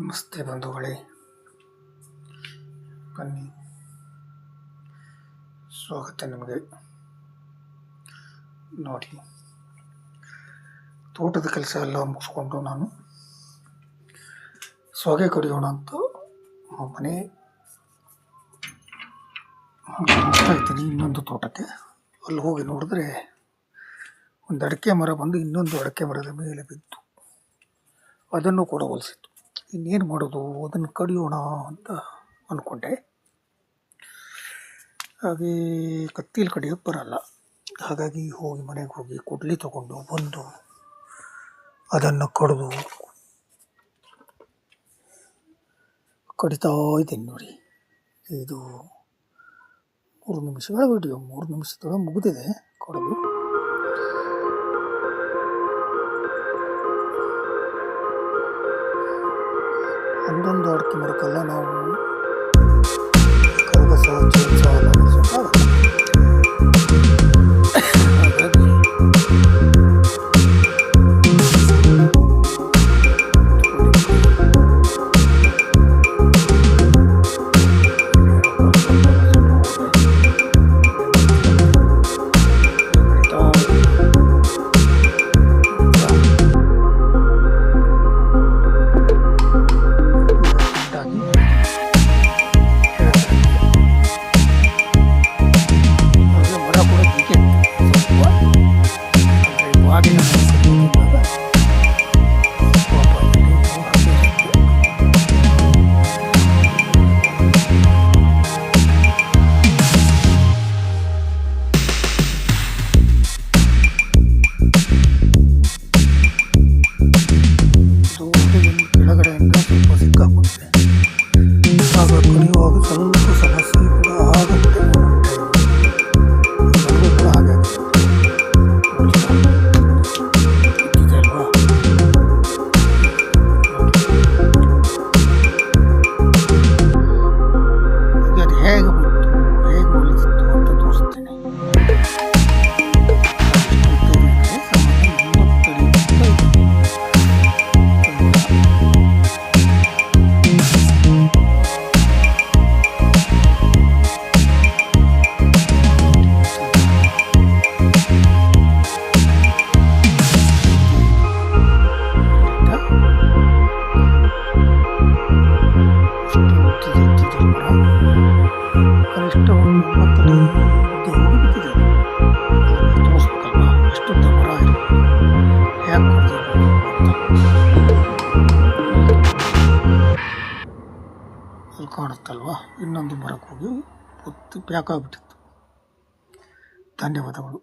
ನಮಸ್ತೆ ಬಂಧುಗಳೇ, ಬನ್ನಿ, ಸ್ವಾಗತ ನಿಮಗೆ. ನೋಡಿ, ತೋಟದ ಕೆಲಸ ಎಲ್ಲ ಮುಗಿಸ್ಕೊಂಡು ನಾನು ಸೊಗೆ ಕಡಿಯೋಣ ಅಂತ ಮನೆ ಹೋಗ್ತಾ ಇದ್ದೀನಿ. ಇನ್ನೊಂದು ತೋಟಕ್ಕೆ ಅಲ್ಲಿ ಹೋಗಿ ನೋಡಿದ್ರೆ ಒಂದು ಅಡಿಕೆ ಮರ ಬಂದು ಇನ್ನೊಂದು ಅಡಿಕೆ ಮರದ ಮೇಲೆ ಬಿದ್ದು ಅದನ್ನು ಕೂಡ ಹೋಲಿಸಿತ್ತು. ಇನ್ನೇನು ಮಾಡೋದು, ಅದನ್ನು ಕಡಿಯೋಣ ಅಂತ ಅಂದ್ಕೊಂಡೆ. ಹಾಗೆ ಕತ್ತಿಲಿ ಕಡಿಯೋಕ್ಕೆ ಬರಲ್ಲ, ಹಾಗಾಗಿ ಮನೆಗೆ ಹೋಗಿ ಕೊಡ್ಲಿ ತಗೊಂಡು ಬಂದು ಅದನ್ನು ಕಡಿದು ಕಡಿತಾ ಇದ್ದೀನಿ. ನೋಡಿ, ಇದು 3 ನಿಮಿಷಗಳ ವಿಡಿಯೋ. 3 ನಿಮಿಷದೊಳಗೆ ಮುಗಿದಿದೆ ಕಡಿದು. ಒಂದೊಂದು ಅಡಿಕೆ ಮರಕ್ಕೆಲ್ಲ ನಾವು ಕರಗಸ ಚೇಂಜ ಎಲ್ಲ ಮಾಡಿಸೋಕ್ಕಾಗಲ್ಲ. ಹಾಗಾಗಿ ಕೆಳಗಡೆಯಿಂದ ಸ್ವಲ್ಪ ಸಿಕ್ಕಾಕೊಂಡೆ. ಆಗ ಕಡಿಯುವಾಗ ಸ್ವಲ್ಪ ಸಮಸ್ಯೆ ಕೂಡ ಆಗುತ್ತೆ. ನನಗೂ ಕೂಡ ಹಾಗೆ ಆಗುತ್ತೆ ಅಲ್ವಾ. ಅದು ಹೇಗೆ ಬಂತು, ಹೇಗೆ ಉಳಿಸಿತ್ತು ಅಂತ ತೋರಿಸ್ತೇನೆ. ಕನಿಷ್ಠ ಒಂದು 9 ಅಡಿ ಹೋಗಿ ಬಿದ್ದಿದೆ. ತೋರಿಸ್ಬೇಕಲ್ವಾ ಎಷ್ಟೊಂದು ಮರ ಇರೋದು, ಹೇಗೆ ಕೊಡ್ತಿರ್ಬೋದು ಅಂತ. ಅಲ್ಲಿ ಕಾಣುತ್ತಲ್ವಾ, ಇನ್ನೊಂದು ಮರಕ್ಕೆ ಹೋಗಿ ಒತ್ತಿ ಪ್ಯಾಕ್ ಆಗಿಬಿಟ್ಟಿತ್ತು. ಧನ್ಯವಾದಗಳು.